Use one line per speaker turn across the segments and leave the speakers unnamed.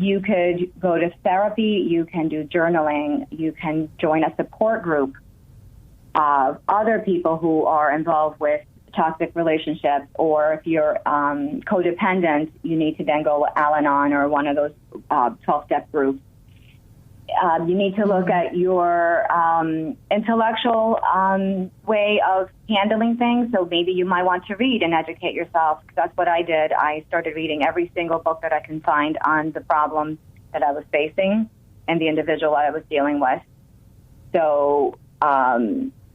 You could go to therapy, you can do journaling, you can join a support group of other people who are involved with toxic relationships, or if you're codependent, you need to then go Al-Anon or one of those 12-step groups. You need to look at your intellectual way of handling things. So maybe you might want to read and educate yourself. That's what I did. I started reading every single book that I can find on the problem that I was facing and the individual I was dealing with. So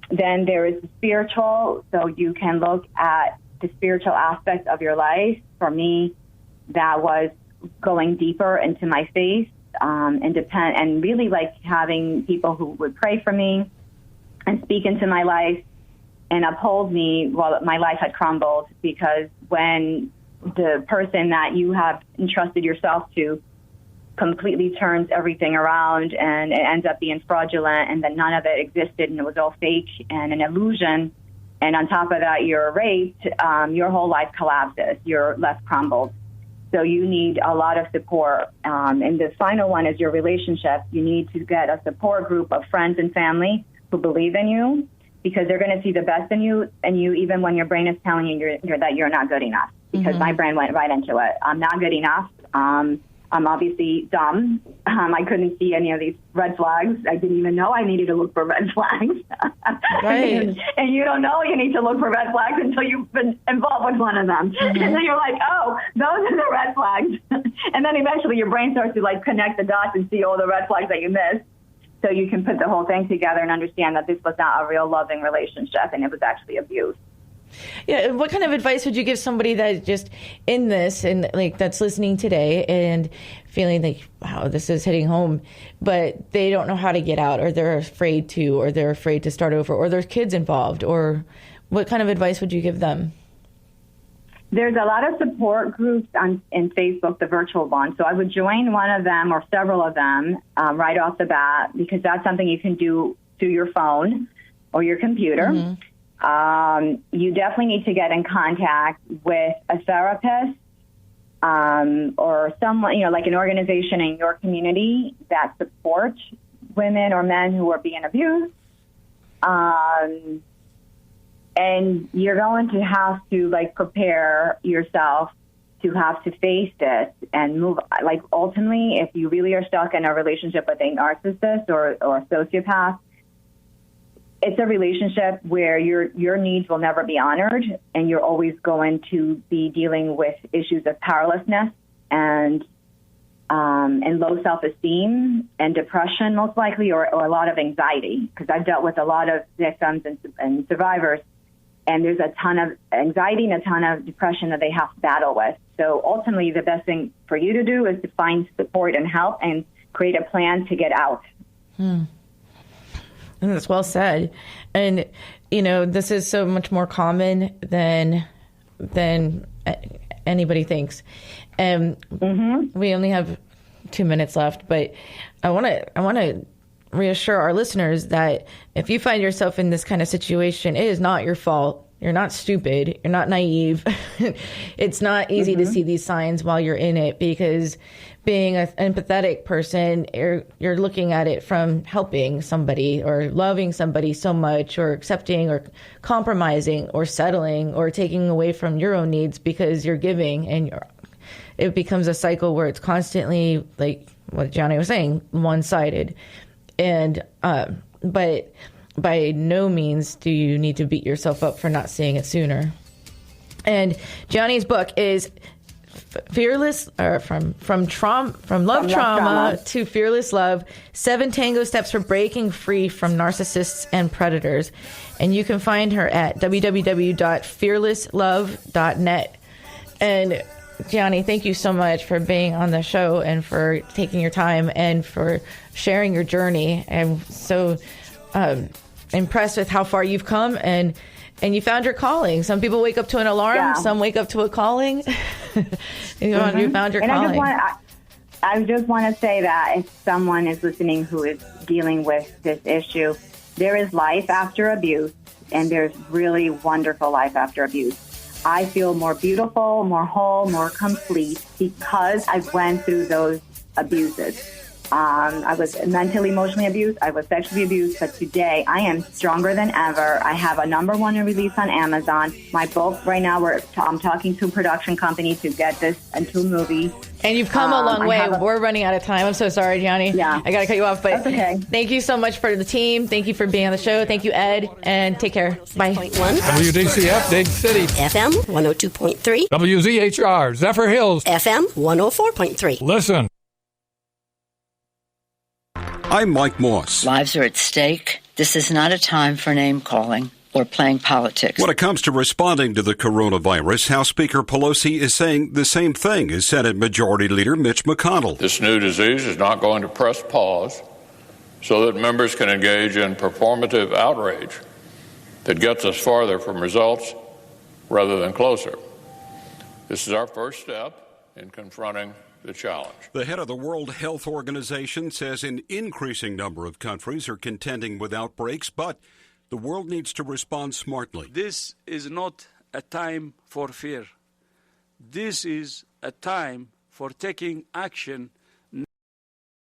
then there is the spiritual. So you can look at the spiritual aspects of your life. For me, that was going deeper into my faith. And really like having people who would pray for me and speak into my life and uphold me while my life had crumbled, because when the person that you have entrusted yourself to completely turns everything around and it ends up being fraudulent and that none of it existed and it was all fake and an illusion, and on top of that you're raped, your whole life collapses. You're left crumbled. So you need a lot of support. And the final one is your relationship. You need to get a support group of friends and family who believe in you, because they're going to see the best in you, and you, even when your brain is telling you that you're not good enough. Because my brain went right into it. I'm not good enough. I'm obviously dumb. I couldn't see any of these red flags. I didn't even know I needed to look for red flags.
Right.
And you don't know you need to look for red flags until you've been involved with one of them. And then you're like, oh, those are the red flags. And then eventually your brain starts to like connect the dots and see all the red flags that you missed. So you can put the whole thing together and understand that this was not a real loving relationship and it was actually abuse.
Yeah, what kind of advice would you give somebody that's just in this and like that's listening today and feeling like, wow, this is hitting home, but they don't know how to get out, or they're afraid to start over, or there's kids involved, or what kind of advice would you give them?
There's a lot of support groups in Facebook, the virtual one. So I would join one of them or several of them right off the bat, because that's something you can do through your phone or your computer. You definitely need to get in contact with a therapist or someone, like an organization in your community that supports women or men who are being abused. And you're going to have to prepare yourself to have to face this and move. Ultimately, if you really are stuck in a relationship with a narcissist or a sociopath, it's a relationship where your needs will never be honored, and you're always going to be dealing with issues of powerlessness and low self-esteem and depression, most likely, or a lot of anxiety, because I've dealt with a lot of victims and survivors, and there's a ton of anxiety and a ton of depression that they have to battle with. So ultimately, the best thing for you to do is to find support and help and create a plan to get out.
And that's well said. And, this is so much more common than anybody thinks. We only have 2 minutes left, but I want to reassure our listeners that if you find yourself in this kind of situation, it is not your fault. You're not stupid. You're not naive. It's not easy to see these signs while you're in it, because being an empathetic person, you're looking at it from helping somebody or loving somebody so much, or accepting or compromising or settling or taking away from your own needs because you're giving, and it becomes a cycle where it's constantly, like what Johnny was saying, one-sided. And but by no means do you need to beat yourself up for not seeing it sooner. And Johnny's book is Fearless, or from love trauma to fearless love, 7 tango steps for breaking free from narcissists and predators. And you can find her at www.fearlesslove.net. And Johnny, thank you so much for being on the show and for taking your time and for sharing your journey. I'm so impressed with how far you've come, and you found your calling. Some people wake up to an alarm, some wake up to a calling. You found your calling.
I just want to say that if someone is listening who is dealing with this issue, there is life after abuse, and there's really wonderful life after abuse. I feel more beautiful, more whole, more complete because I went through those abuses. I was mentally, emotionally abused. I was sexually abused. But today, I am stronger than ever. I have a #1 release on Amazon. My book right now, I'm talking to a production company to get this into a movie.
And you've come a long way. We're running out of time. I'm so sorry, Gianni.
Yeah.
I got to cut you off. But
that's okay.
Thank you so much for the team. Thank you for being on the show. Thank you, Ed. And take care. Bye.
WDCF, Dig City.
FM 102.3.
WZHR, Zephyr Hills.
FM 104.3.
Listen.
I'm Mike Moss.
Lives are at stake. This is not a time for name calling or playing politics.
When it comes to responding to the coronavirus, House Speaker Pelosi is saying the same thing as Senate Majority Leader Mitch McConnell.
This new disease is not going to press pause so that members can engage in performative outrage that gets us farther from results rather than closer. This is our first step in confronting the challenge.
The head of the World Health Organization says an increasing number of countries are contending with outbreaks, but the world needs to respond smartly.
This is not a time for fear. This is a time for taking action